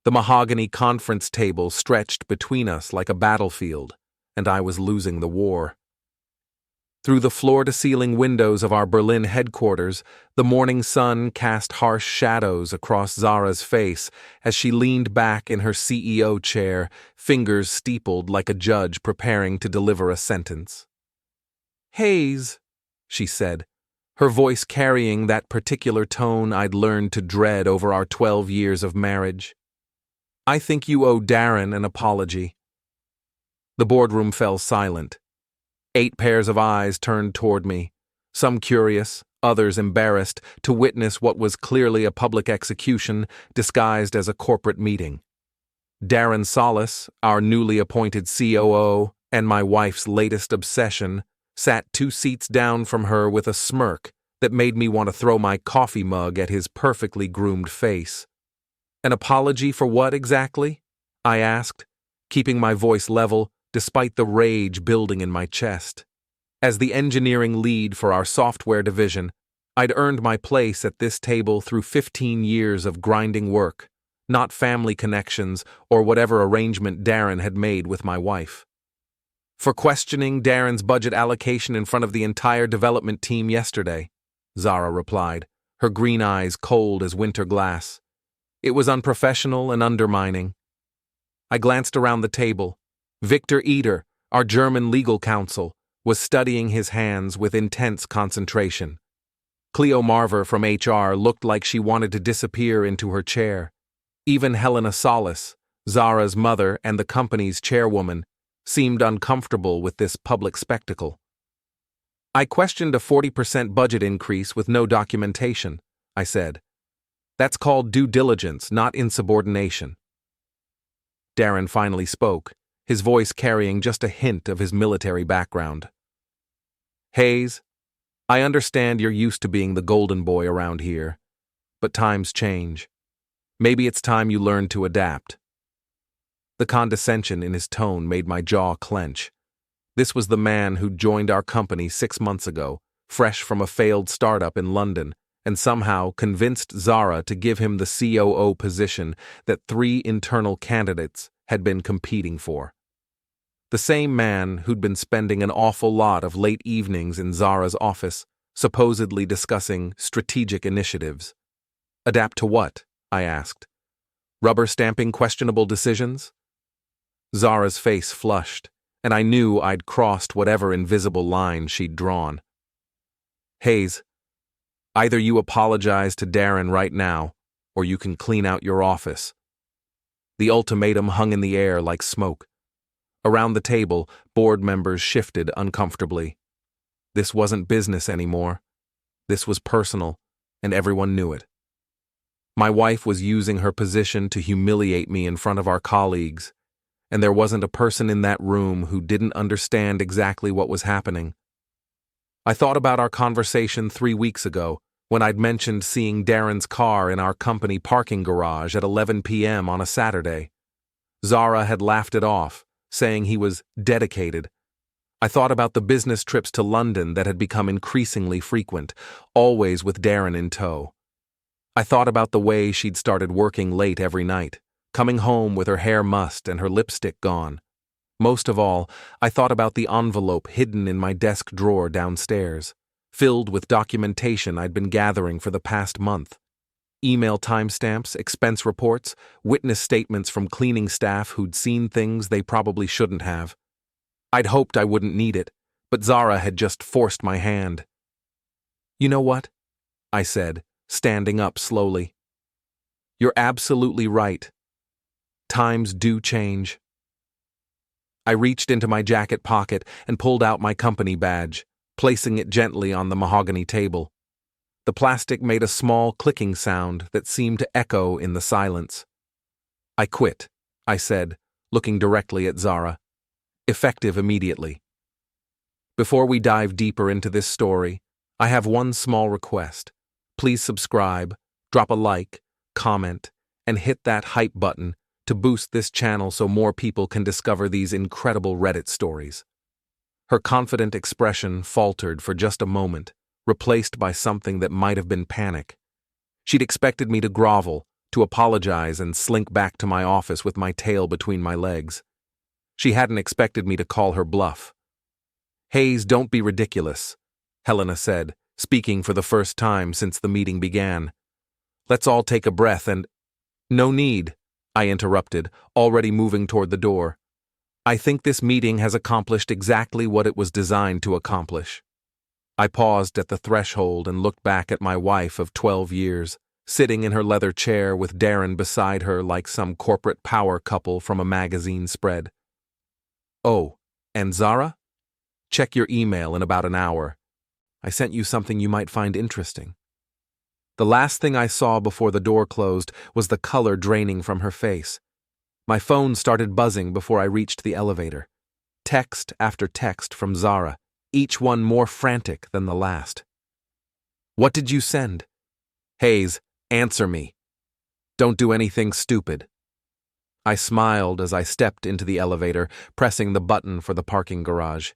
The mahogany conference table stretched between us like a battlefield, and I was losing the war. Through the floor-to-ceiling windows of our Berlin headquarters, the morning sun cast harsh shadows across Zara's face as she leaned back in her CEO chair, fingers steepled like a judge preparing to deliver a sentence. "Hayes," she said, her voice carrying that particular tone I'd learned to dread over our 12 years of marriage. "I think you owe Darren an apology." The boardroom fell silent. 8 pairs of eyes turned toward me, some curious, others embarrassed, to witness what was clearly a public execution disguised as a corporate meeting. Darren Solis, our newly appointed COO and my wife's latest obsession, sat 2 seats down from her with a smirk that made me want to throw my coffee mug at his perfectly groomed face. "An apology for what exactly?" I asked, keeping my voice level despite the rage building in my chest. As the engineering lead for our software division, I'd earned my place at this table through 15 years of grinding work, not family connections or whatever arrangement Darren had made with my wife. "For questioning Darren's budget allocation in front of the entire development team yesterday," Zara replied, her green eyes cold as winter glass. "It was unprofessional and undermining." I glanced around the table. Victor Eder, our German legal counsel, was studying his hands with intense concentration. Cleo Marver from HR looked like she wanted to disappear into her chair. Even Helena Solis, Zara's mother and the company's chairwoman, seemed uncomfortable with this public spectacle. "I questioned a 40% budget increase with no documentation," I said. "That's called due diligence, not insubordination." Darren finally spoke, his voice carrying just a hint of his military background. "Hayes, I understand you're used to being the golden boy around here, but times change. Maybe it's time you learned to adapt." The condescension in his tone made my jaw clench. This was the man who'd joined our company 6 months ago, fresh from a failed startup in London, and somehow convinced Zara to give him the COO position that 3 internal candidates had been competing for. The same man who'd been spending an awful lot of late evenings in Zara's office, supposedly discussing strategic initiatives. "Adapt to what?" I asked. "Rubber stamping questionable decisions?" Zara's face flushed, and I knew I'd crossed whatever invisible line she'd drawn. "Hayes, either you apologize to Darren right now, or you can clean out your office." The ultimatum hung in the air like smoke. Around the table, board members shifted uncomfortably. This wasn't business anymore. This was personal, and everyone knew it. My wife was using her position to humiliate me in front of our colleagues, and there wasn't a person in that room who didn't understand exactly what was happening. I thought about our conversation 3 weeks ago, when I'd mentioned seeing Darren's car in our company parking garage at 11 p.m. on a Saturday. Zara had laughed it off, saying he was dedicated. I thought about the business trips to London that had become increasingly frequent, always with Darren in tow. I thought about the way she'd started working late every night, coming home with her hair mussed and her lipstick gone. Most of all, I thought about the envelope hidden in my desk drawer downstairs, filled with documentation I'd been gathering for the past month. Email timestamps, expense reports, witness statements from cleaning staff who'd seen things they probably shouldn't have. I'd hoped I wouldn't need it, but Zara had just forced my hand. "You know what?" I said, standing up slowly. "You're absolutely right. Times do change." I reached into my jacket pocket and pulled out my company badge, placing it gently on the mahogany table. The plastic made a small clicking sound that seemed to echo in the silence. "I quit," I said, looking directly at Zara. "Effective immediately." Before we dive deeper into this story, I have one small request. Please subscribe, drop a like, comment, and hit that hype button to boost this channel so more people can discover these incredible Reddit stories. Her confident expression faltered for just a moment, replaced by something that might have been panic. She'd expected me to grovel, to apologize and slink back to my office with my tail between my legs. She hadn't expected me to call her bluff. "Hayes, don't be ridiculous," Helena said, speaking for the first time since the meeting began. "Let's all take a breath and—" "No need," I interrupted, already moving toward the door. "I think this meeting has accomplished exactly what it was designed to accomplish." I paused at the threshold and looked back at my wife of 12 years, sitting in her leather chair with Darren beside her like some corporate power couple from a magazine spread. "Oh, and Zara? Check your email in about an hour. I sent you something you might find interesting." The last thing I saw before the door closed was the color draining from her face. My phone started buzzing before I reached the elevator. Text after text from Zara, each one more frantic than the last. "What did you send? Hayes, answer me. Don't do anything stupid." I smiled as I stepped into the elevator, pressing the button for the parking garage.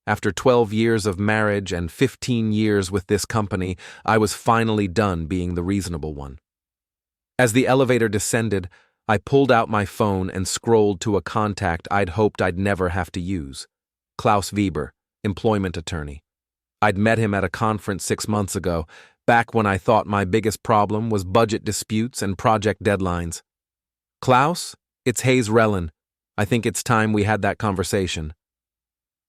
After 12 years of marriage and 15 years with this company, I was finally done being the reasonable one. As the elevator descended, I pulled out my phone and scrolled to a contact I'd hoped I'd never have to use. Klaus Weber, employment attorney. I'd met him at a conference 6 months ago, back when I thought my biggest problem was budget disputes and project deadlines. "Klaus, it's Hayes Rellin. I think it's time we had that conversation."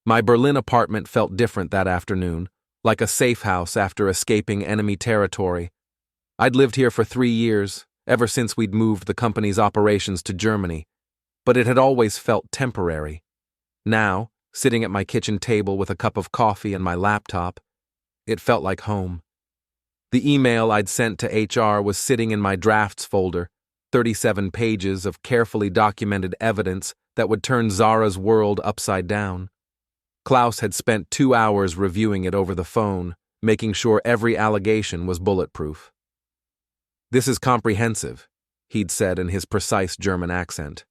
My Berlin apartment felt different that afternoon, like a safe house after escaping enemy territory. I'd lived here for 3 years, ever since we'd moved the company's operations to Germany, but it had always felt temporary. Now, sitting at my kitchen table with a cup of coffee and my laptop, it felt like home. The email I'd sent to HR was sitting in my drafts folder, 37 pages of carefully documented evidence that would turn Zara's world upside down. Klaus had spent 2 hours reviewing it over the phone, making sure every allegation was bulletproof. "This is comprehensive," he'd said in his precise German accent.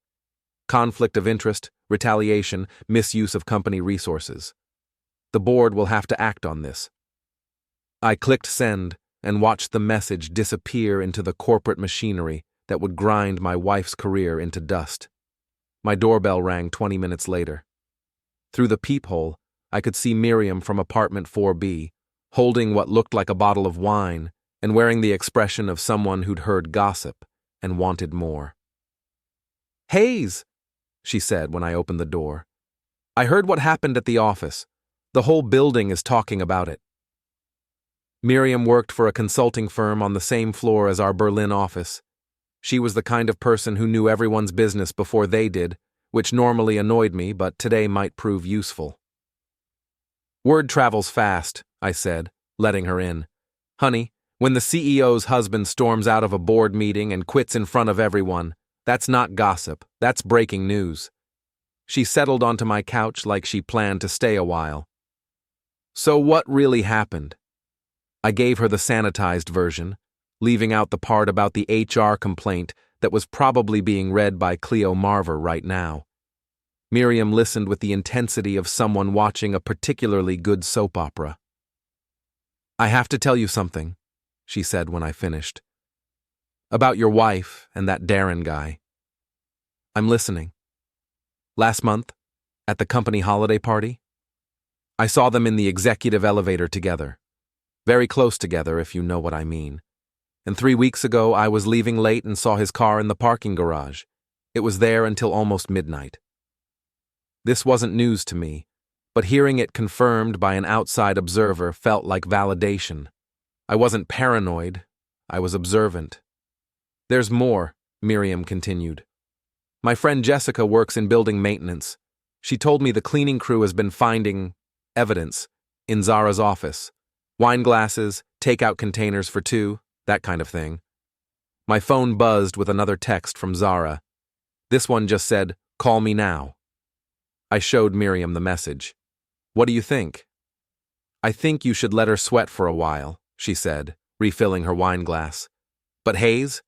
"Conflict of interest, retaliation, misuse of company resources. The board will have to act on this." I clicked send and watched the message disappear into the corporate machinery that would grind my wife's career into dust. My doorbell rang 20 minutes later. Through the peephole, I could see Miriam from apartment 4B, holding what looked like a bottle of wine and wearing the expression of someone who'd heard gossip and wanted more. "Hayes," she said when I opened the door. "I heard what happened at the office. The whole building is talking about it." Miriam worked for a consulting firm on the same floor as our Berlin office. She was the kind of person who knew everyone's business before they did, which normally annoyed me but today might prove useful. "Word travels fast," I said, letting her in. "Honey, when the CEO's husband storms out of a board meeting and quits in front of everyone, that's not gossip, that's breaking news." She settled onto my couch like she planned to stay a while. "So what really happened?" I gave her the sanitized version, leaving out the part about the HR complaint that was probably being read by Cleo Marver right now. Miriam listened with the intensity of someone watching a particularly good soap opera. "I have to tell you something," she said when I finished. "About your wife and that Darren guy." "I'm listening." "Last month, at the company holiday party, I saw them in the executive elevator together. Very close together, if you know what I mean. And 3 weeks ago, I was leaving late and saw his car in the parking garage. It was there until almost midnight. This wasn't news to me, but hearing it confirmed by an outside observer felt like validation. I wasn't paranoid, I was observant. "There's more," Miriam continued. "My friend Jessica works in building maintenance. She told me the cleaning crew has been finding evidence in Zara's office. Wine glasses, takeout containers for 2, that kind of thing." My phone buzzed with another text from Zara. This one just said, "Call me now." I showed Miriam the message. "What do you think?" "I think you should let her sweat for a while," she said, refilling her wine glass. "But Hayes,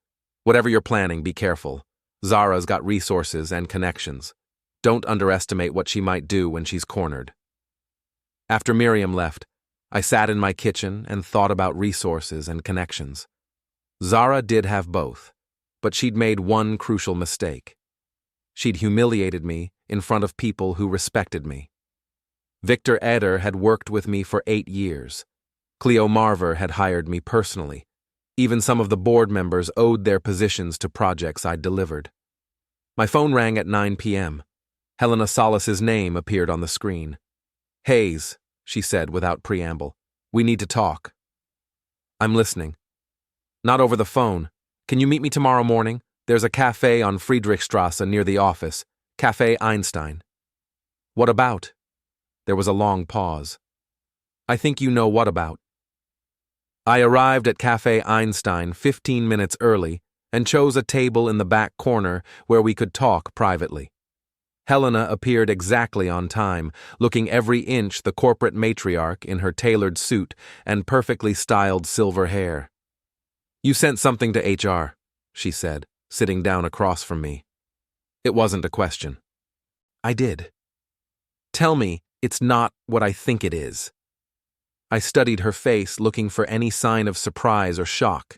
whatever you're planning, be careful. Zara's got resources and connections. Don't underestimate what she might do when she's cornered." After Miriam left, I sat in my kitchen and thought about resources and connections. Zara did have both, but she'd made one crucial mistake. She'd humiliated me in front of people who respected me. Victor Eder had worked with me for 8 years. Cleo Marver had hired me personally. Even some of the board members owed their positions to projects I'd delivered. My phone rang at 9 p.m. Helena Solis's name appeared on the screen. "Hayes," she said without preamble. "We need to talk." "I'm listening." "Not over the phone. Can you meet me tomorrow morning? There's a cafe on Friedrichstrasse near the office. Café Einstein." "What about?" There was a long pause. "I think you know what about." I arrived at Café Einstein 15 minutes early and chose a table in the back corner where we could talk privately. Helena appeared exactly on time, looking every inch the corporate matriarch in her tailored suit and perfectly styled silver hair. "You sent something to HR," she said, sitting down across from me. It wasn't a question. "I did." "Tell me it's not what I think it is." I studied her face, looking for any sign of surprise or shock.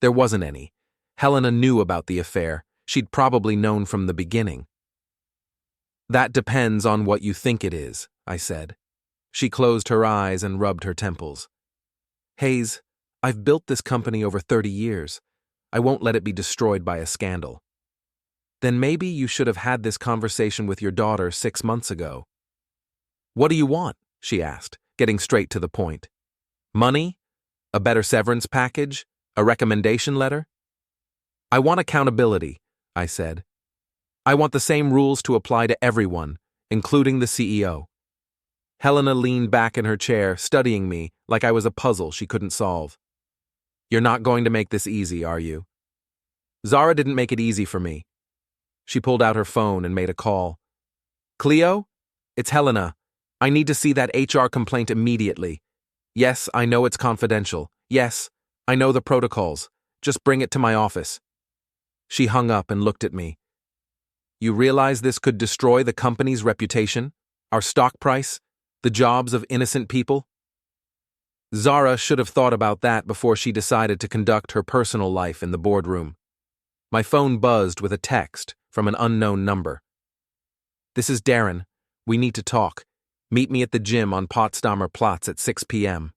There wasn't any. Helena knew about the affair. She'd probably known from the beginning. "That depends on what you think it is," I said. She closed her eyes and rubbed her temples. "Hayes, I've built this company over 30 years. I won't let it be destroyed by a scandal." "Then maybe you should have had this conversation with your daughter 6 months ago." "What do you want?" she asked, getting straight to the point. "Money? A better severance package? A recommendation letter?" "I want accountability," I said. "I want the same rules to apply to everyone, including the CEO." Helena leaned back in her chair, studying me like I was a puzzle she couldn't solve. "You're not going to make this easy, are you?" "Zara didn't make it easy for me." She pulled out her phone and made a call. "Cleo? It's Helena. I need to see that HR complaint immediately. Yes, I know it's confidential. Yes, I know the protocols. Just bring it to my office." She hung up and looked at me. "You realize this could destroy the company's reputation, our stock price, the jobs of innocent people?" Zara should have thought about that before she decided to conduct her personal life in the boardroom. My phone buzzed with a text from an unknown number. "This is Darren. We need to talk. Meet me at the gym on Potsdamer Platz at 6 p.m.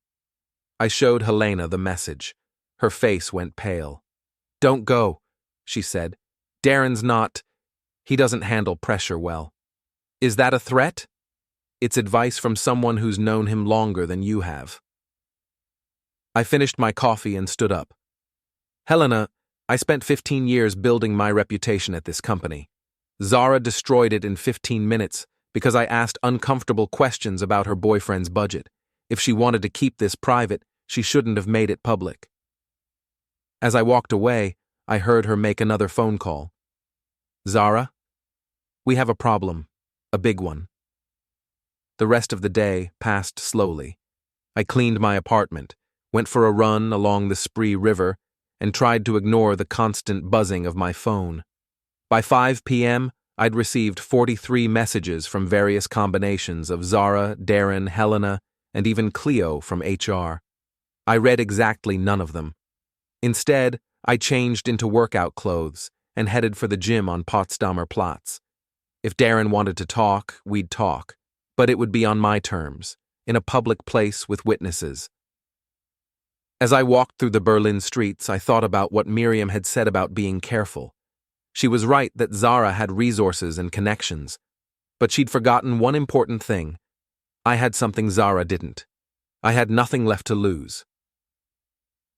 I showed Helena the message. Her face went pale. "Don't go," she said. "Darren's not. He doesn't handle pressure well." "Is that a threat?" "It's advice from someone who's known him longer than you have." I finished my coffee and stood up. "Helena, I spent 15 years building my reputation at this company. Zara destroyed it in 15 minutes because I asked uncomfortable questions about her boyfriend's budget. If she wanted to keep this private, she shouldn't have made it public." As I walked away, I heard her make another phone call. "Zara? We have a problem. A big one." The rest of the day passed slowly. I cleaned my apartment, went for a run along the Spree River, and tried to ignore the constant buzzing of my phone. By 5 p.m., I'd received 43 messages from various combinations of Zara, Darren, Helena, and even Cleo from HR. I read exactly none of them. Instead, I changed into workout clothes and headed for the gym on Potsdamer Platz. If Darren wanted to talk, we'd talk, but it would be on my terms, in a public place with witnesses. As I walked through the Berlin streets, I thought about what Miriam had said about being careful. She was right that Zara had resources and connections, but she'd forgotten one important thing. I had something Zara didn't. I had nothing left to lose.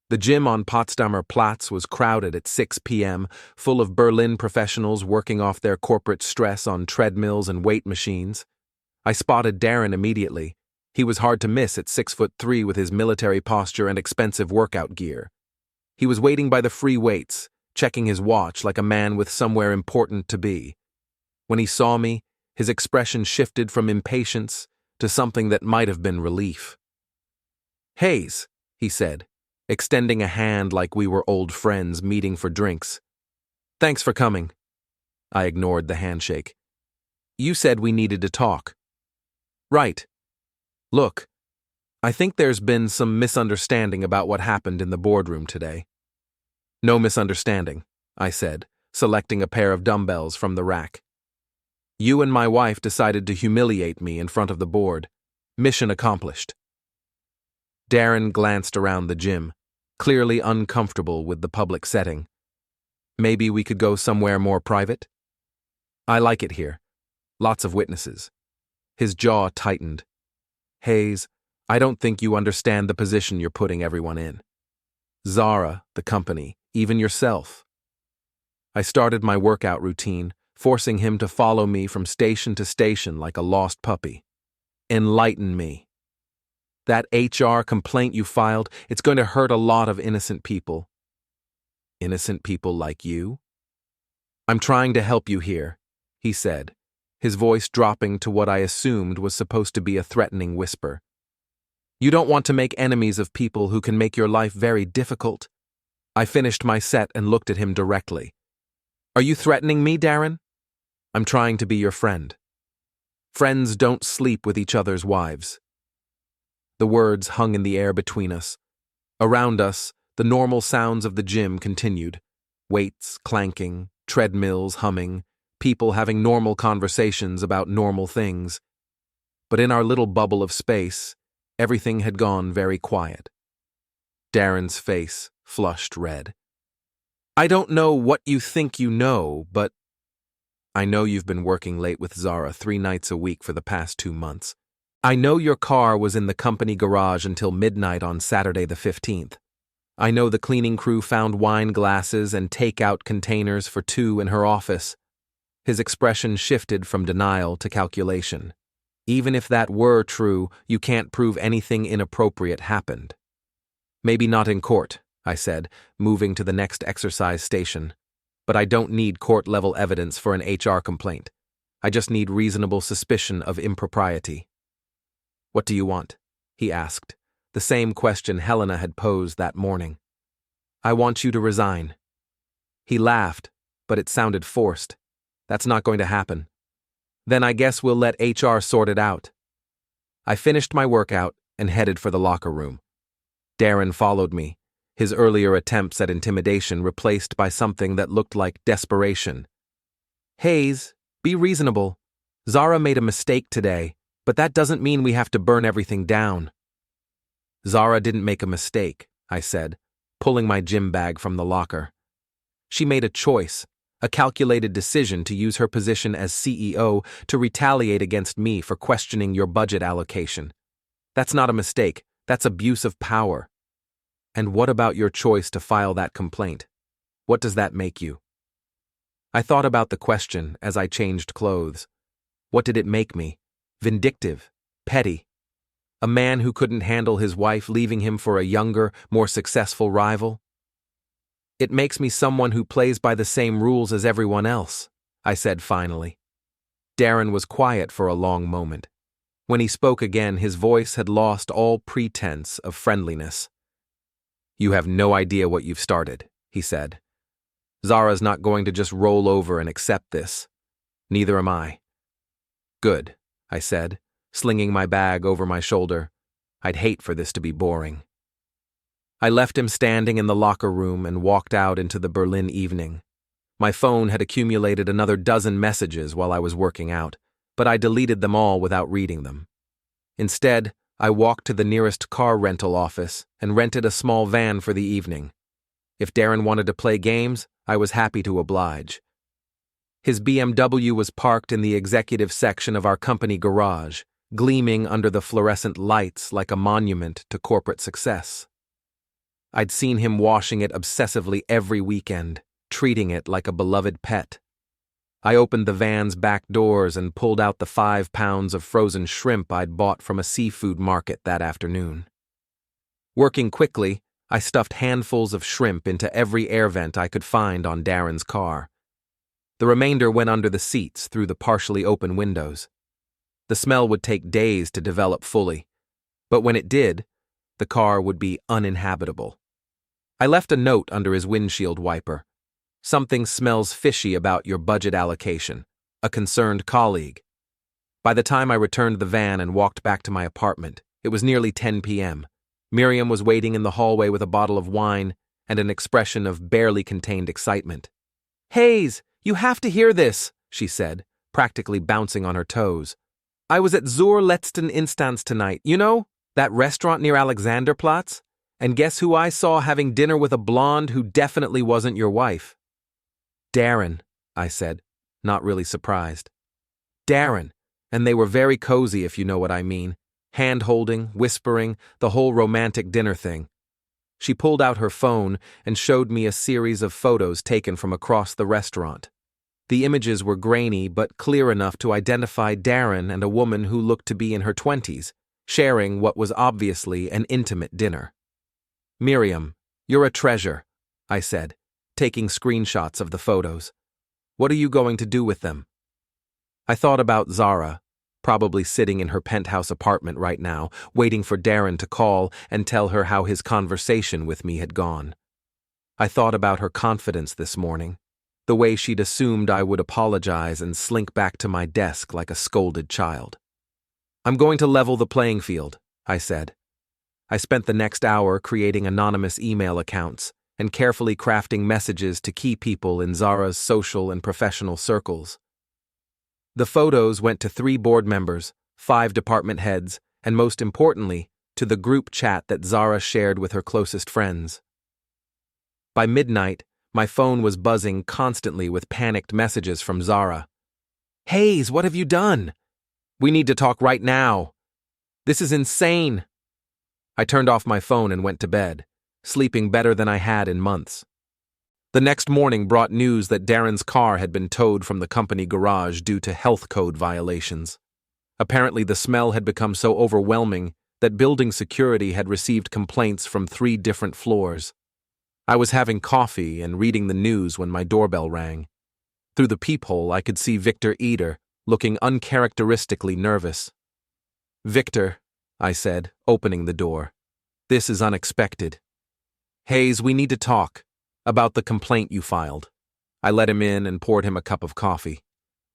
The gym on Potsdamer Platz was crowded at 6 p.m., full of Berlin professionals working off their corporate stress on treadmills and weight machines. I spotted Darren immediately. He was hard to miss at 6'3" with his military posture and expensive workout gear. He was waiting by the free weights, checking his watch like a man with somewhere important to be. When he saw me, his expression shifted from impatience to something that might have been relief. "Hayes," he said, extending a hand like we were old friends meeting for drinks. "Thanks for coming." I ignored the handshake. "You said we needed to talk." "Right. Look, I think there's been some misunderstanding about what happened in the boardroom today." "No misunderstanding," I said, selecting a pair of dumbbells from the rack. You and my wife decided to humiliate me in front of the board. Mission accomplished. Darren glanced around the gym, clearly uncomfortable with the public setting. Maybe we could go somewhere more private? I like it here. Lots of witnesses. His jaw tightened. Hayes, I don't think you understand the position you're putting everyone in. Zara, the company, even yourself. I started my workout routine, forcing him to follow me from station to station like a lost puppy. Enlighten me. That HR complaint you filed, it's going to hurt a lot of innocent people. Innocent people like you? I'm trying to help you here, he said, his voice dropping to what I assumed was supposed to be a threatening whisper. You don't want to make enemies of people who can make your life very difficult. I finished my set and looked at him directly. Are you threatening me, Darren? I'm trying to be your friend. Friends don't sleep with each other's wives. The words hung in the air between us. Around us, the normal sounds of the gym continued. Weights clanking, treadmills humming, people having normal conversations about normal things. But in our little bubble of space, everything had gone very quiet. Darren's face flushed red. I don't know what you think you know, but I know you've been working late with Zara 3 nights a week for the past 2 months. I know your car was in the company garage until midnight on Saturday the 15th. I know the cleaning crew found wine glasses and takeout containers for 2 in her office. His expression shifted from denial to calculation. Even if that were true, you can't prove anything inappropriate happened. Maybe not in court, I said, moving to the next exercise station. But I don't need court-level evidence for an HR complaint. I just need reasonable suspicion of impropriety. What do you want? He asked, the same question Helena had posed that morning. I want you to resign. He laughed, but it sounded forced. That's not going to happen. Then I guess we'll let HR sort it out. I finished my workout and headed for the locker room. Darren followed me, his earlier attempts at intimidation replaced by something that looked like desperation. Hayes, be reasonable. Zara made a mistake today, but that doesn't mean we have to burn everything down. Zara didn't make a mistake, I said, pulling my gym bag from the locker. She made a choice, a calculated decision to use her position as CEO to retaliate against me for questioning your budget allocation. That's not a mistake, that's abuse of power. And what about your choice to file that complaint? What does that make you? I thought about the question as I changed clothes. What did it make me? Vindictive, petty. A man who couldn't handle his wife leaving him for a younger, more successful rival? It makes me someone who plays by the same rules as everyone else, I said finally. Darren was quiet for a long moment. When he spoke again, his voice had lost all pretense of friendliness. You have no idea what you've started, he said. Zara's not going to just roll over and accept this. Neither am I. Good, I said, slinging my bag over my shoulder. I'd hate for this to be boring. I left him standing in the locker room and walked out into the Berlin evening. My phone had accumulated another 12 messages while I was working out, but I deleted them all without reading them. Instead, I walked to the nearest car rental office and rented a small van for the evening. If Darren wanted to play games, I was happy to oblige. His BMW was parked in the executive section of our company garage, gleaming under the fluorescent lights like a monument to corporate success. I'd seen him washing it obsessively every weekend, treating it like a beloved pet. I opened the van's back doors and pulled out the 5 pounds of frozen shrimp I'd bought from a seafood market that afternoon. Working quickly, I stuffed handfuls of shrimp into every air vent I could find on Darren's car. The remainder went under the seats through the partially open windows. The smell would take days to develop fully, but when it did, the car would be uninhabitable. I left a note under his windshield wiper. Something smells fishy about your budget allocation. A concerned colleague. By the time I returned the van and walked back to my apartment, it was nearly 10 p.m. Miriam was waiting in the hallway with a bottle of wine and an expression of barely contained excitement. Hayes, you have to hear this, she said, practically bouncing on her toes. I was at Zur letzten Instanz tonight, you know, that restaurant near Alexanderplatz? And guess who I saw having dinner with a blonde who definitely wasn't your wife? Darren, I said, not really surprised. Darren, and they were very cozy if you know what I mean. Hand-holding, whispering, the whole romantic dinner thing. She pulled out her phone and showed me a series of photos taken from across the restaurant. The images were grainy but clear enough to identify Darren and a woman who looked to be in her 20s, sharing what was obviously an intimate dinner. Miriam, you're a treasure, I said, taking screenshots of the photos. What are you going to do with them? I thought about Zara, probably sitting in her penthouse apartment right now, waiting for Darren to call and tell her how his conversation with me had gone. I thought about her confidence this morning, the way she'd assumed I would apologize and slink back to my desk like a scolded child. I'm going to level the playing field, I said. I spent the next hour creating anonymous email accounts and carefully crafting messages to key people in Zara's social and professional circles. The photos went to 3 board members, 5 department heads, and most importantly, to the group chat that Zara shared with her closest friends. By midnight, my phone was buzzing constantly with panicked messages from Zara. Hayes, what have you done? We need to talk right now. This is insane. I turned off my phone and went to bed, sleeping better than I had in months. The next morning brought news that Darren's car had been towed from the company garage due to health code violations. Apparently, the smell had become so overwhelming that building security had received complaints from 3 different floors. I was having coffee and reading the news when my doorbell rang. Through the peephole, I could see Victor Eder, looking uncharacteristically nervous. Victor, I said, opening the door. This is unexpected. Hayes, we need to talk. About the complaint you filed. I let him in and poured him a cup of coffee.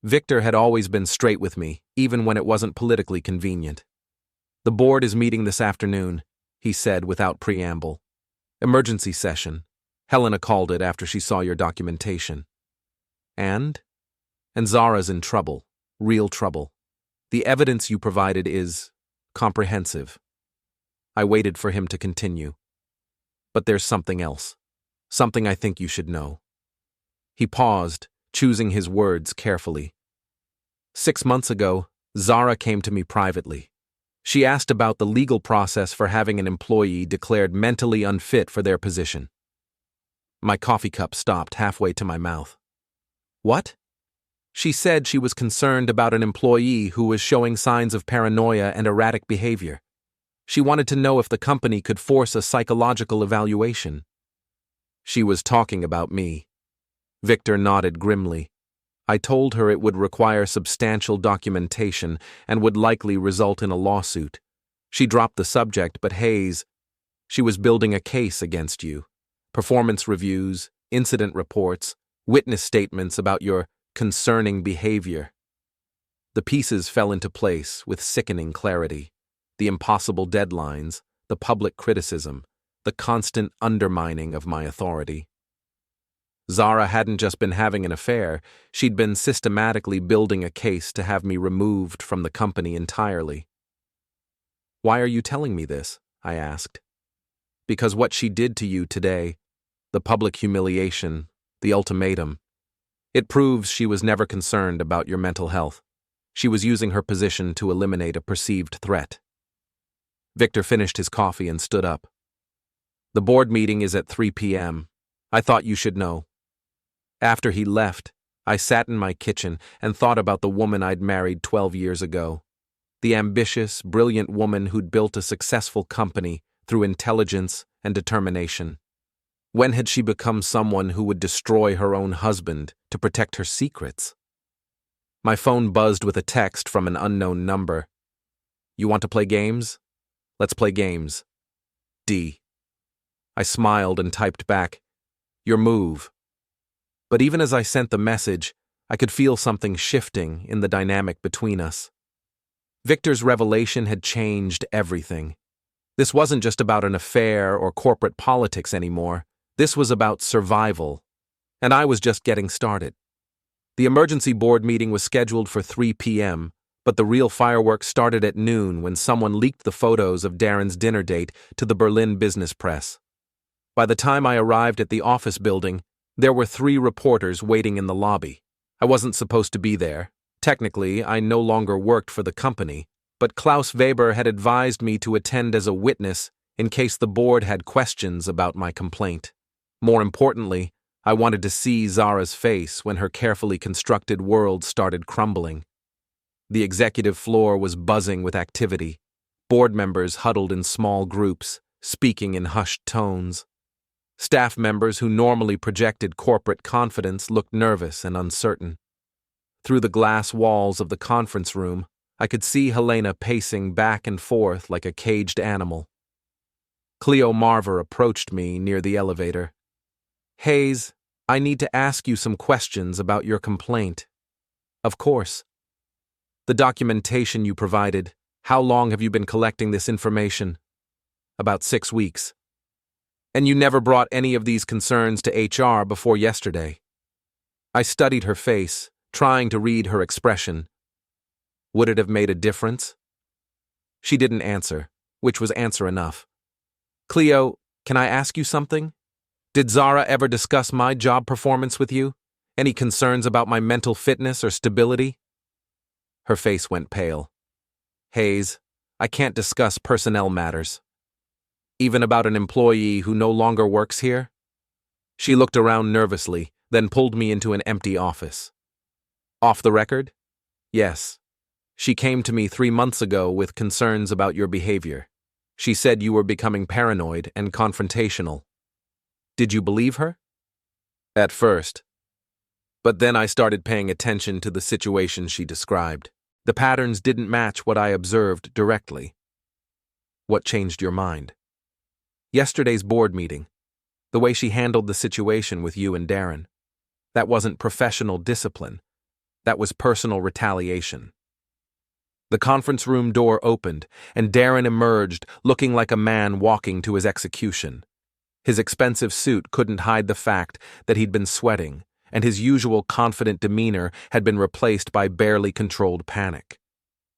Victor had always been straight with me, even when it wasn't politically convenient. The board is meeting this afternoon, he said without preamble. Emergency session. Helena called it after she saw your documentation. And Zara's in trouble, real trouble. The evidence you provided is comprehensive. I waited for him to continue. But there's something else. Something I think you should know. He paused, choosing his words carefully. 6 months ago, Zara came to me privately. She asked about the legal process for having an employee declared mentally unfit for their position. My coffee cup stopped halfway to my mouth. What? She said she was concerned about an employee who was showing signs of paranoia and erratic behavior. She wanted to know if the company could force a psychological evaluation. She was talking about me. Victor nodded grimly. I told her it would require substantial documentation and would likely result in a lawsuit. She dropped the subject, but Hayes, she was building a case against you. Performance reviews, incident reports, witness statements about your concerning behavior. The pieces fell into place with sickening clarity. The impossible deadlines, the public criticism, the constant undermining of my authority. Zara hadn't just been having an affair, she'd been systematically building a case to have me removed from the company entirely. Why are you telling me this? I asked. Because what she did to you today, the public humiliation, the ultimatum, it proves she was never concerned about your mental health. She was using her position to eliminate a perceived threat. Victor finished his coffee and stood up. The board meeting is at 3 p.m. I thought you should know. After he left, I sat in my kitchen and thought about the woman I'd married 12 years ago. The ambitious, brilliant woman who'd built a successful company through intelligence and determination. When had she become someone who would destroy her own husband to protect her secrets? My phone buzzed with a text from an unknown number. You want to play games? Let's play games. D. I smiled and typed back, your move. But even as I sent the message, I could feel something shifting in the dynamic between us. Victor's revelation had changed everything. This wasn't just about an affair or corporate politics anymore. This was about survival. And I was just getting started. The emergency board meeting was scheduled for 3 p.m., but the real fireworks started at noon when someone leaked the photos of Darren's dinner date to the Berlin business press. By the time I arrived at the office building, there were 3 reporters waiting in the lobby. I wasn't supposed to be there. Technically, I no longer worked for the company, but Klaus Weber had advised me to attend as a witness in case the board had questions about my complaint. More importantly, I wanted to see Zara's face when her carefully constructed world started crumbling. The executive floor was buzzing with activity. Board members huddled in small groups, speaking in hushed tones. Staff members who normally projected corporate confidence looked nervous and uncertain. Through the glass walls of the conference room, I could see Helena pacing back and forth like a caged animal. Cleo Marver approached me near the elevator. "Hayes, I need to ask you some questions about your complaint." "Of course." "The documentation you provided, how long have you been collecting this information?" "About 6 weeks." "And you never brought any of these concerns to HR before yesterday?" I studied her face, trying to read her expression. Would it have made a difference? She didn't answer, which was answer enough. "Cleo, can I ask you something? Did Zara ever discuss my job performance with you? Any concerns about my mental fitness or stability?" Her face went pale. "Hayes, I can't discuss personnel matters." "Even about an employee who no longer works here?" She looked around nervously, then pulled me into an empty office. "Off the record?" "Yes. She came to me 3 months ago with concerns about your behavior. She said you were becoming paranoid and confrontational." "Did you believe her?" "At first. But then I started paying attention to the situation she described. The patterns didn't match what I observed directly." "What changed your mind?" "Yesterday's board meeting. The way she handled the situation with you and Darren. That wasn't professional discipline. That was personal retaliation." The conference room door opened, and Darren emerged, looking like a man walking to his execution. His expensive suit couldn't hide the fact that he'd been sweating, and his usual confident demeanor had been replaced by barely controlled panic.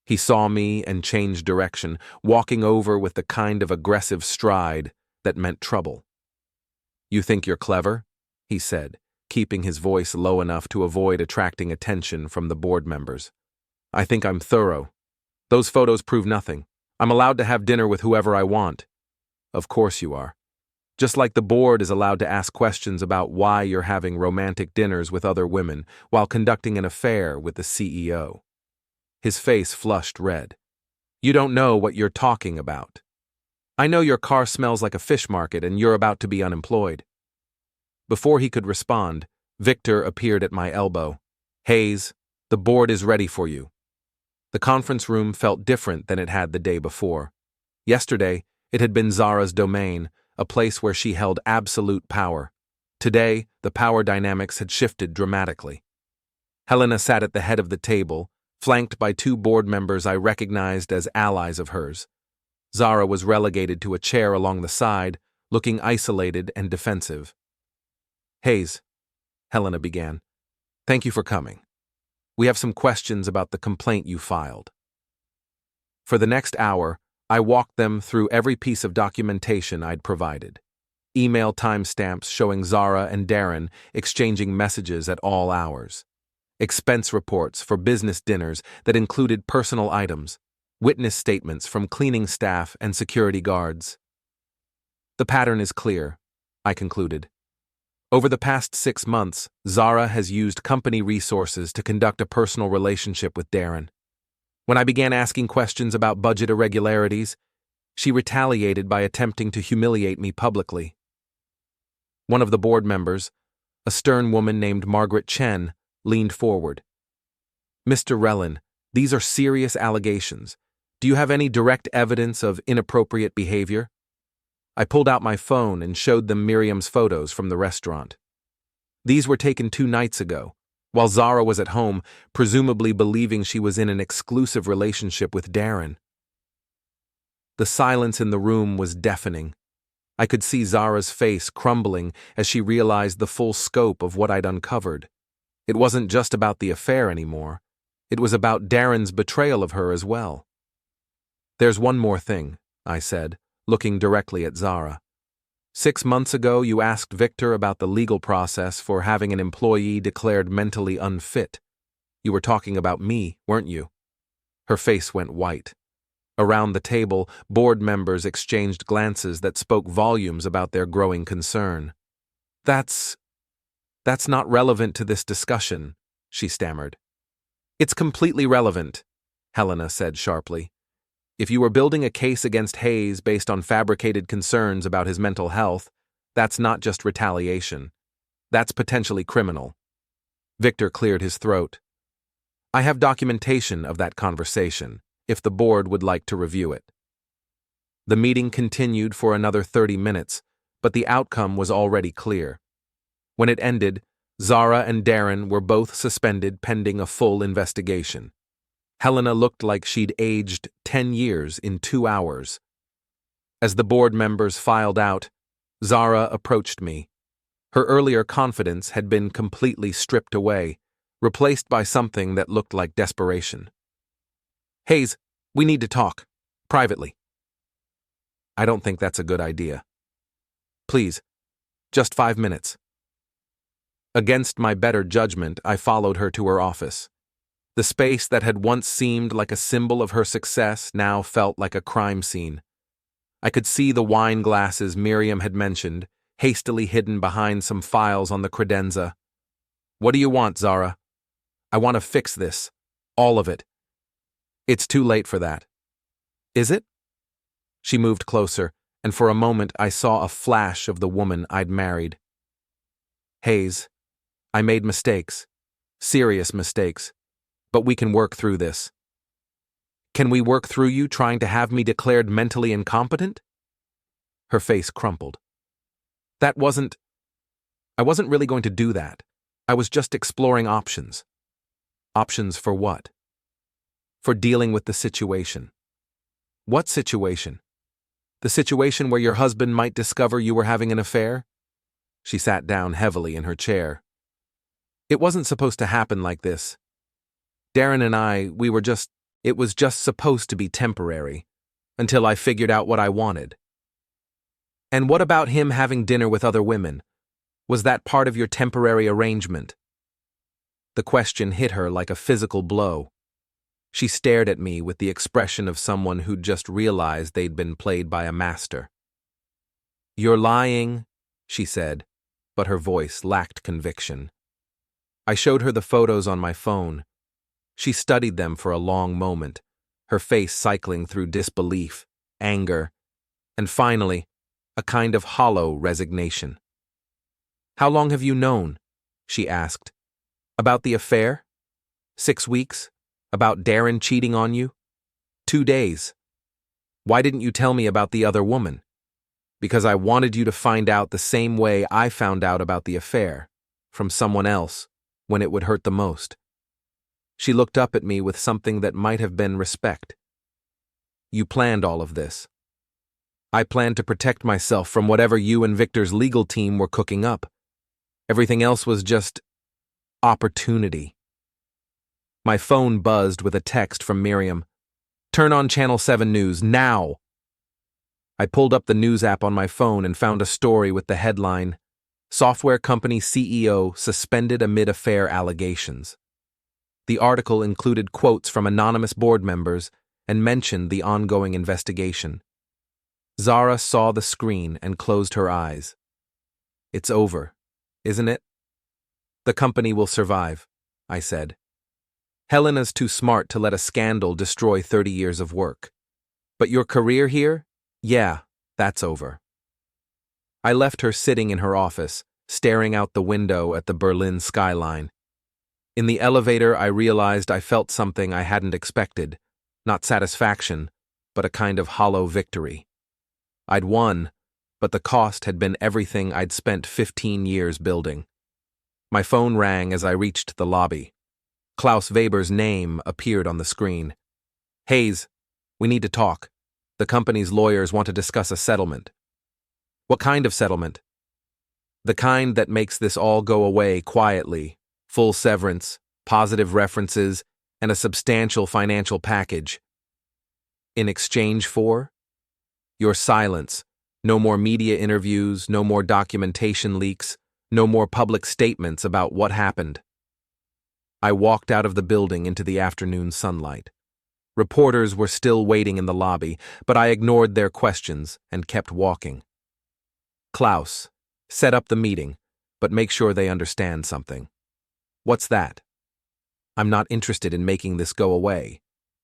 He saw me and changed direction, walking over with the kind of aggressive stride that meant trouble. "You think you're clever?" he said, keeping his voice low enough to avoid attracting attention from the board members. "I think I'm thorough. Those photos prove nothing. I'm allowed to have dinner with whoever I want." "Of course you are. Just like the board is allowed to ask questions about why you're having romantic dinners with other women while conducting an affair with the CEO. His face flushed red. "You don't know what you're talking about. I know your car smells like a fish market and you're about to be unemployed." Before he could respond, Victor appeared at my elbow. "Hayes, the board is ready for you." The conference room felt different than it had the day before. Yesterday, it had been Zara's domain, a place where she held absolute power. Today, the power dynamics had shifted dramatically. Helena sat at the head of the table, flanked by 2 board members I recognized as allies of hers. Zara was relegated to a chair along the side, looking isolated and defensive. "Hayes," Helena began, "thank you for coming. We have some questions about the complaint you filed." For the next hour, I walked them through every piece of documentation I'd provided. Email timestamps showing Zara and Darren exchanging messages at all hours. Expense reports for business dinners that included personal items. Witness statements from cleaning staff and security guards. "The pattern is clear," I concluded. Over the past 6 months, Zara has used company resources to conduct a personal relationship with Darren. When I began asking questions about budget irregularities, she retaliated by attempting to humiliate me publicly. One of the board members, a stern woman named Margaret Chen, leaned forward. "Mr. Rellin, these are serious allegations. Do you have any direct evidence of inappropriate behavior?" I pulled out my phone and showed them Miriam's photos from the restaurant. These were taken 2 nights ago, while Zara was at home, presumably believing she was in an exclusive relationship with Darren. The silence in the room was deafening. I could see Zara's face crumbling as she realized the full scope of what I'd uncovered. It wasn't just about the affair anymore. It was about Darren's betrayal of her as well. "There's one more thing," I said, looking directly at Zara. "6 months ago, you asked Victor about the legal process for having an employee declared mentally unfit. You were talking about me, weren't you?" Her face went white. Around the table, board members exchanged glances that spoke volumes about their growing concern. That's not relevant to this discussion," she stammered. "It's completely relevant," Helena said sharply. "If you were building a case against Hayes based on fabricated concerns about his mental health, that's not just retaliation. That's potentially criminal." Victor cleared his throat. "I have documentation of that conversation, if the board would like to review it." The meeting continued for another 30 minutes, but the outcome was already clear. When it ended, Zara and Darren were both suspended pending a full investigation. Helena looked like she'd aged 10 years in 2 hours. As the board members filed out, Zara approached me. Her earlier confidence had been completely stripped away, replaced by something that looked like desperation. "Hayes, we need to talk. Privately." "I don't think that's a good idea." "Please, just 5 minutes." Against my better judgment, I followed her to her office. The space that had once seemed like a symbol of her success now felt like a crime scene. I could see the wine glasses Miriam had mentioned, hastily hidden behind some files on the credenza. "What do you want, Zara?" "I want to fix this. All of it." "It's too late for that." "Is it?" She moved closer, and for a moment I saw a flash of the woman I'd married. "Hayes, I made mistakes. Serious mistakes. But we can work through this." "Can we work through you trying to have me declared mentally incompetent?" Her face crumpled. I wasn't really going to do that. I was just exploring options." "Options for what?" "For dealing with the situation." "What situation?" "The situation where your husband might discover you were having an affair?" She sat down heavily in her chair. "It wasn't supposed to happen like this. Darren and I, it was just supposed to be temporary, until I figured out what I wanted." "And what about him having dinner with other women? Was that part of your temporary arrangement?" The question hit her like a physical blow. She stared at me with the expression of someone who'd just realized they'd been played by a master. "You're lying," she said, but her voice lacked conviction. I showed her the photos on my phone. She studied them for a long moment, her face cycling through disbelief, anger, and finally, a kind of hollow resignation. "How long have you known?" she asked. "About the affair? 6 weeks? About Darren cheating on you? 2 days. Why didn't you tell me about the other woman?" "Because I wanted you to find out the same way I found out about the affair, from someone else, when it would hurt the most." She looked up at me with something that might have been respect. "You planned all of this." "I planned to protect myself from whatever you and Victor's legal team were cooking up. Everything else was just opportunity." My phone buzzed with a text from Miriam. "Turn on Channel 7 News, now!" I pulled up the news app on my phone and found a story with the headline, "Software Company CEO Suspended Amid Affair Allegations." The article included quotes from anonymous board members and mentioned the ongoing investigation. Zara saw the screen and closed her eyes. "It's over, isn't it?" "The company will survive," I said. "Helena's too smart to let a scandal destroy 30 years of work. But your career here? Yeah, that's over." I left her sitting in her office, staring out the window at the Berlin skyline. In the elevator, I realized I felt something I hadn't expected, not satisfaction, but a kind of hollow victory. I'd won, but the cost had been everything I'd spent 15 years building. My phone rang as I reached the lobby. Klaus Weber's name appeared on the screen. "Hayes, we need to talk. The company's lawyers want to discuss a settlement." What kind of settlement? The kind that makes this all go away quietly, full severance, positive references, and a substantial financial package. In exchange for? Your silence. No more media interviews, no more documentation leaks, no more public statements about what happened. I walked out of the building into the afternoon sunlight. Reporters were still waiting in the lobby, but I ignored their questions and kept walking. Klaus, set up the meeting, but make sure they understand something. What's that? I'm not interested in making this go away.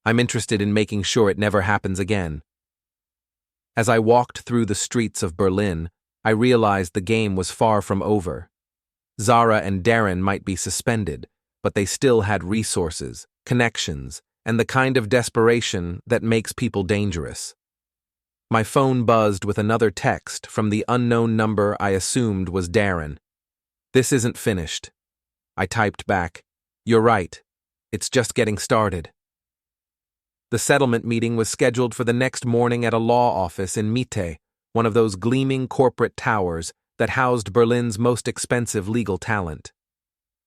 I'm interested in making sure it never happens again. As I walked through the streets of Berlin, I realized the game was far from over. Zara and Darren might be suspended, but they still had resources, connections, and the kind of desperation that makes people dangerous. My phone buzzed with another text from the unknown number I assumed was Darren. "This isn't finished." I typed back, "You're right. It's just getting started." The settlement meeting was scheduled for the next morning at a law office in Mitte, one of those gleaming corporate towers that housed Berlin's most expensive legal talent.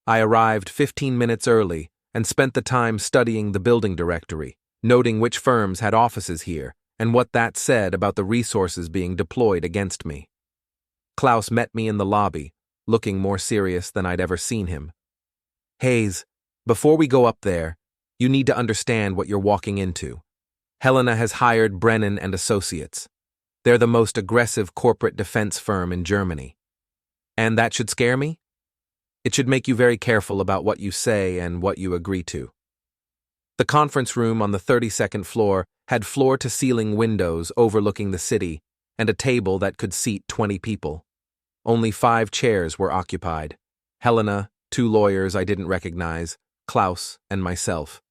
I arrived 15 minutes early and spent the time studying the building directory, noting which firms had offices here and what that said about the resources being deployed against me. Klaus met me in the lobby, looking more serious than I'd ever seen him. "Hayes, before we go up there, you need to understand what you're walking into. Helena has hired Brennan and Associates. They're the most aggressive corporate defense firm in Germany. And that should scare me? It should make you very careful about what you say and what you agree to." The conference room on the 32nd floor had floor-to-ceiling windows overlooking the city and a table that could seat 20 people. Only 5 chairs were occupied. Helena, 2 lawyers I didn't recognize, Klaus, and myself.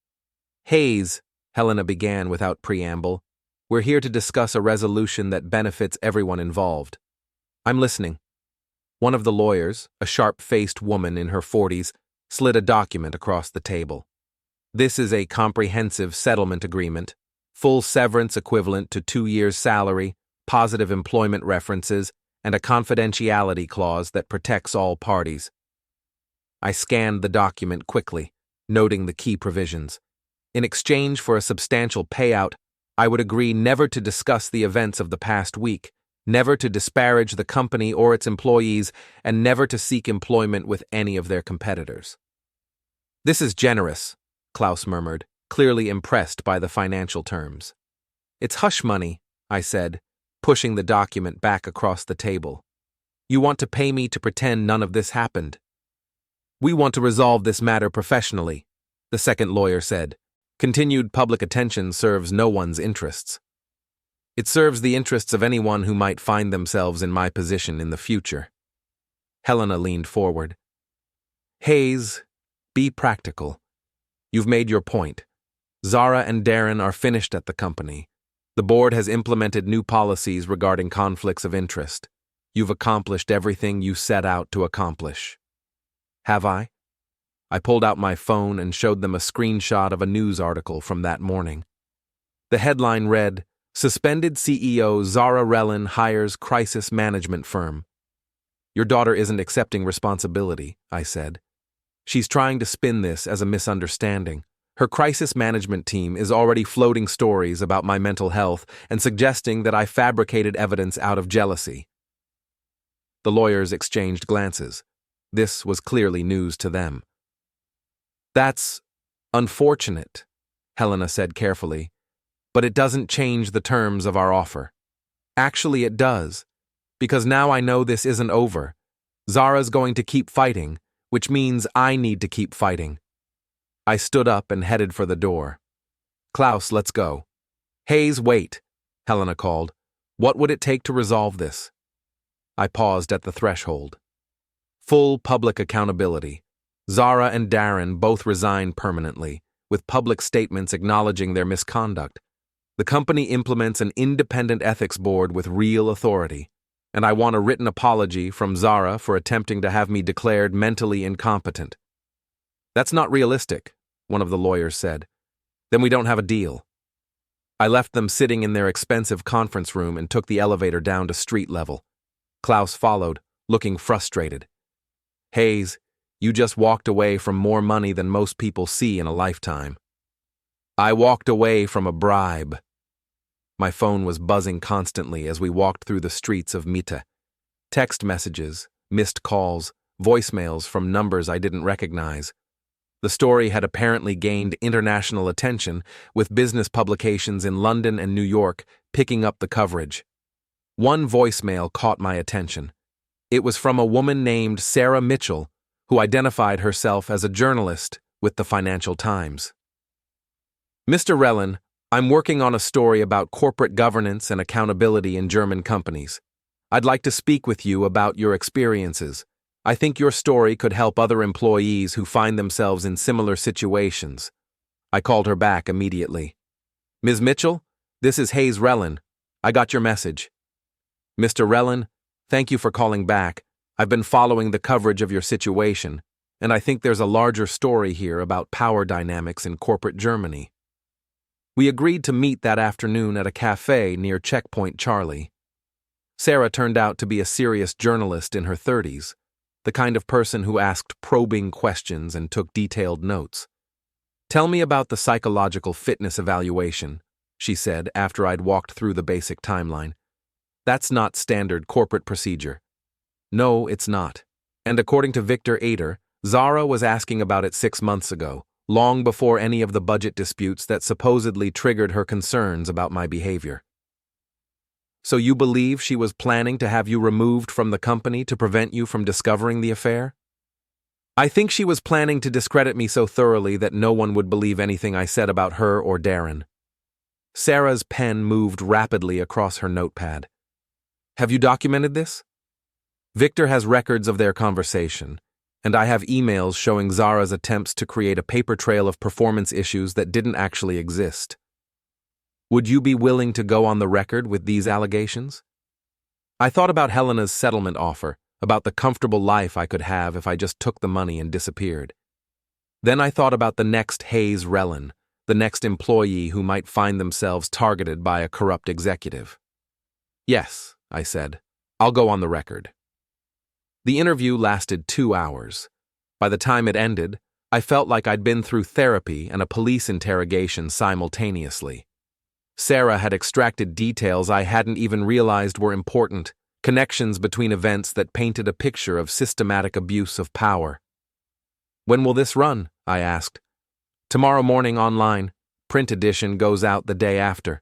"Hayes," Helena began without preamble, "we're here to discuss a resolution that benefits everyone involved." "I'm listening." One of the lawyers, a sharp-faced woman in her 40s, slid a document across the table. "This is a comprehensive settlement agreement, full severance equivalent to 2 years' salary, positive employment references, and a confidentiality clause that protects all parties." I scanned the document quickly, noting the key provisions. In exchange for a substantial payout, I would agree never to discuss the events of the past week, never to disparage the company or its employees, and never to seek employment with any of their competitors. "This is generous," Klaus murmured, clearly impressed by the financial terms. "It's hush money," I said, pushing the document back across the table. "You want to pay me to pretend none of this happened." "We want to resolve this matter professionally," the second lawyer said. "Continued public attention serves no one's interests. It serves the interests of anyone who might find themselves in my position in the future." Helena leaned forward. "Hayes, be practical. You've made your point. Zara and Darren are finished at the company. The board has implemented new policies regarding conflicts of interest. You've accomplished everything you set out to accomplish." "Have I?" I pulled out my phone and showed them a screenshot of a news article from that morning. The headline read, "Suspended CEO Zara Rellin hires crisis management firm." "Your daughter isn't accepting responsibility," I said. "She's trying to spin this as a misunderstanding. Her crisis management team is already floating stories about my mental health and suggesting that I fabricated evidence out of jealousy." The lawyers exchanged glances. This was clearly news to them. "That's unfortunate," Helena said carefully, "but it doesn't change the terms of our offer. Actually, it does, because now I know this isn't over. Zara's going to keep fighting, which means I need to keep fighting." I stood up and headed for the door. "Klaus, let's go." "Hayes, wait," Helena called. "What would it take to resolve this?" I paused at the threshold. Full public accountability. Zara and Darren both resigned permanently, with public statements acknowledging their misconduct. The company implements an independent ethics board with real authority, and I want a written apology from Zara for attempting to have me declared mentally incompetent. "That's not realistic," one of the lawyers said. "Then we don't have a deal." I left them sitting in their expensive conference room and took the elevator down to street level. Klaus followed, looking frustrated. Hayes, you just walked away from more money than most people see in a lifetime. I walked away from a bribe. My phone was buzzing constantly as we walked through the streets of Mitte. Text messages, missed calls, voicemails from numbers I didn't recognize. The story had apparently gained international attention, with business publications in London and New York picking up the coverage. One voicemail caught my attention. It was from a woman named Sarah Mitchell, who identified herself as a journalist with the Financial Times. Mr. Rellin, I'm working on a story about corporate governance and accountability in German companies. I'd like to speak with you about your experiences. I think your story could help other employees who find themselves in similar situations. I called her back immediately. Ms. Mitchell, this is Hayes Rellin. I got your message. Mr. Rellin, thank you for calling back. I've been following the coverage of your situation, and I think there's a larger story here about power dynamics in corporate Germany. We agreed to meet that afternoon at a cafe near Checkpoint Charlie. Sarah turned out to be a serious journalist in her 30s, the kind of person who asked probing questions and took detailed notes. Tell me about the psychological fitness evaluation, she said after I'd walked through the basic timeline. That's not standard corporate procedure. No, it's not. And according to Victor Ader, Zara was asking about it 6 months ago, long before any of the budget disputes that supposedly triggered her concerns about my behavior. So you believe she was planning to have you removed from the company to prevent you from discovering the affair? I think she was planning to discredit me so thoroughly that no one would believe anything I said about her or Darren. Sarah's pen moved rapidly across her notepad. Have you documented this? Victor has records of their conversation, and I have emails showing Zara's attempts to create a paper trail of performance issues that didn't actually exist. Would you be willing to go on the record with these allegations? I thought about Helena's settlement offer, about the comfortable life I could have if I just took the money and disappeared. Then I thought about the next Hayes Rellin, the next employee who might find themselves targeted by a corrupt executive. Yes, I said, I'll go on the record. The interview lasted 2 hours. By the time it ended, I felt like I'd been through therapy and a police interrogation simultaneously. Sarah had extracted details I hadn't even realized were important, connections between events that painted a picture of systematic abuse of power. When will this run? I asked. Tomorrow morning online. Print edition goes out the day after.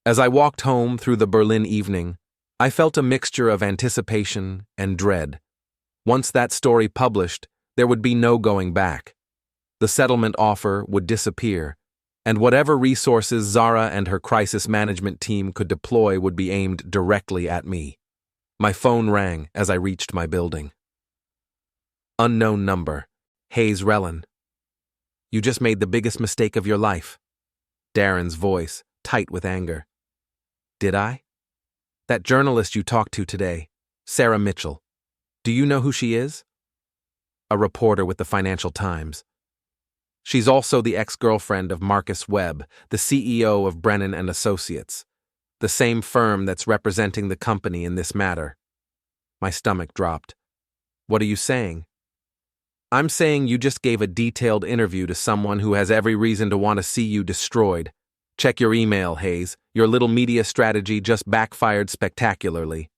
As I walked home through the Berlin evening, I felt a mixture of anticipation and dread. Once that story published, there would be no going back. The settlement offer would disappear, and whatever resources Zara and her crisis management team could deploy would be aimed directly at me. My phone rang as I reached my building. Unknown number. Hayes Rellin. You just made the biggest mistake of your life. Darren's voice, tight with anger. Did I? That journalist you talked to today, Sarah Mitchell. Do you know who she is? A reporter with the Financial Times. She's also the ex-girlfriend of Marcus Webb, the CEO of Brennan and Associates, the same firm that's representing the company in this matter. My stomach dropped. What are you saying? I'm saying you just gave a detailed interview to someone who has every reason to want to see you destroyed. Check your email, Hayes. Your little media strategy just backfired spectacularly.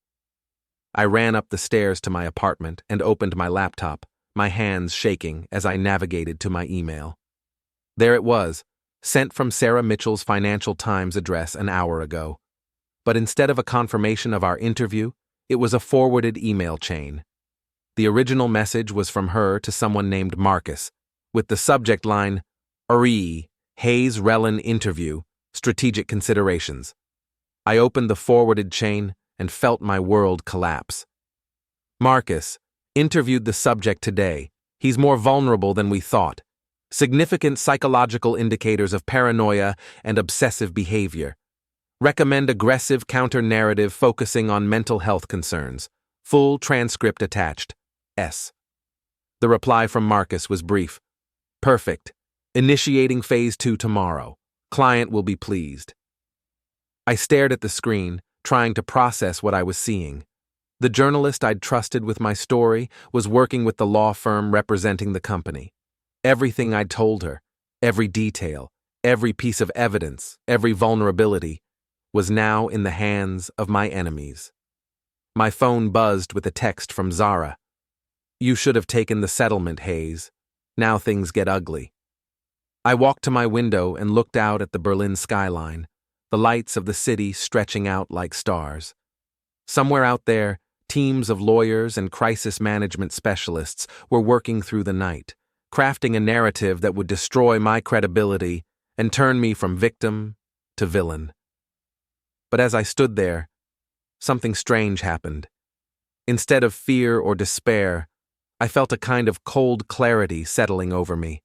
I ran up the stairs to my apartment and opened my laptop, my hands shaking as I navigated to my email. There it was, sent from Sarah Mitchell's Financial Times address an hour ago. But instead of a confirmation of our interview, it was a forwarded email chain. The original message was from her to someone named Marcus, with the subject line, Hayes Rellin interview, strategic considerations. I opened the forwarded chain and felt my world collapse. Marcus interviewed the subject today. He's more vulnerable than we thought. Significant psychological indicators of paranoia and obsessive behavior. Recommend aggressive counter-narrative focusing on mental health concerns. Full transcript attached. S. The reply from Marcus was brief. Perfect. Initiating phase 2 tomorrow. Client will be pleased. I stared at the screen, trying to process what I was seeing. The journalist I'd trusted with my story was working with the law firm representing the company. Everything I'd told her, every detail, every piece of evidence, every vulnerability, was now in the hands of my enemies. My phone buzzed with a text from Zara. "You should have taken the settlement, Hayes. Now things get ugly." I walked to my window and looked out at the Berlin skyline, the lights of the city stretching out like stars. Somewhere out there, teams of lawyers and crisis management specialists were working through the night, crafting a narrative that would destroy my credibility and turn me from victim to villain. But as I stood there, something strange happened. Instead of fear or despair, I felt a kind of cold clarity settling over me.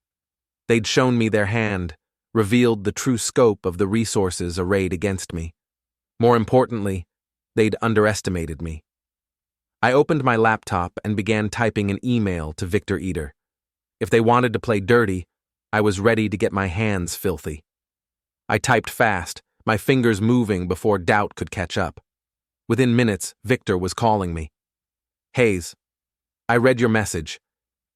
They'd shown me their hand, revealed the true scope of the resources arrayed against me. More importantly, they'd underestimated me. I opened my laptop and began typing an email to Victor Eder. If they wanted to play dirty, I was ready to get my hands filthy. I typed fast, my fingers moving before doubt could catch up. Within minutes, Victor was calling me. "Hayes, I read your message.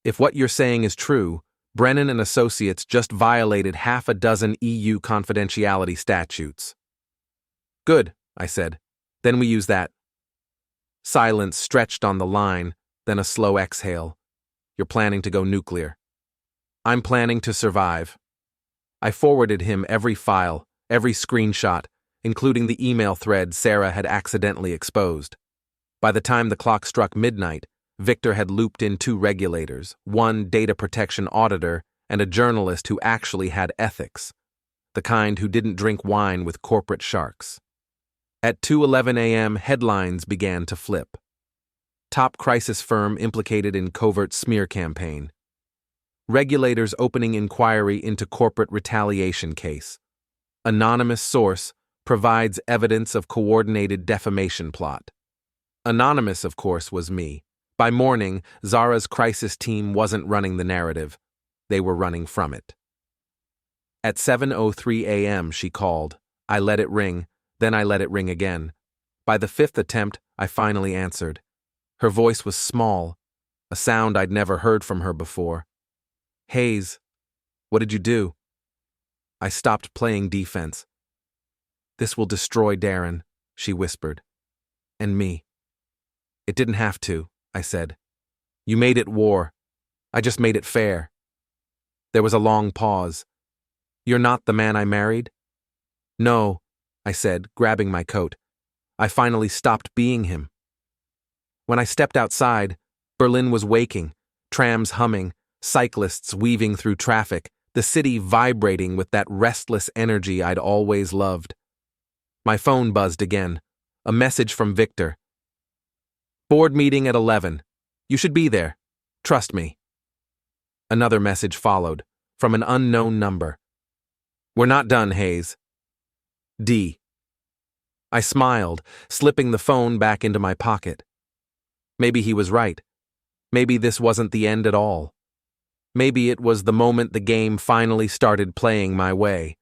If what you're saying is true, Brennan and Associates just violated half a dozen EU confidentiality statutes." "Good," I said. "Then we use that." Silence stretched on the line, then a slow exhale. "You're planning to go nuclear." "I'm planning to survive." I forwarded him every file, every screenshot, including the email thread Sarah had accidentally exposed. By the time the clock struck midnight, Victor had looped in 2 regulators, one data protection auditor and a journalist who actually had ethics, the kind who didn't drink wine with corporate sharks. At 2:11 a.m., headlines began to flip. Top crisis firm implicated in covert smear campaign. Regulators opening inquiry into corporate retaliation case. Anonymous source provides evidence of coordinated defamation plot. Anonymous, of course, was me. By morning, Zara's crisis team wasn't running the narrative. They were running from it. At 7:03 a.m., she called. I let it ring, then I let it ring again. By the 5th attempt, I finally answered. Her voice was small, a sound I'd never heard from her before. "Hayes, what did you do?" I stopped playing defense. "This will destroy Darren," she whispered. "And me." "It didn't have to," I said. "You made it war. I just made it fair." There was a long pause. "You're not the man I married?" "No," I said, grabbing my coat. "I finally stopped being him." When I stepped outside, Berlin was waking, trams humming, cyclists weaving through traffic, the city vibrating with that restless energy I'd always loved. My phone buzzed again, a message from Victor. "Board meeting at 11. You should be there. Trust me." Another message followed, from an unknown number. "We're not done, Hayes. D." I smiled, slipping the phone back into my pocket. Maybe he was right. Maybe this wasn't the end at all. Maybe it was the moment the game finally started playing my way.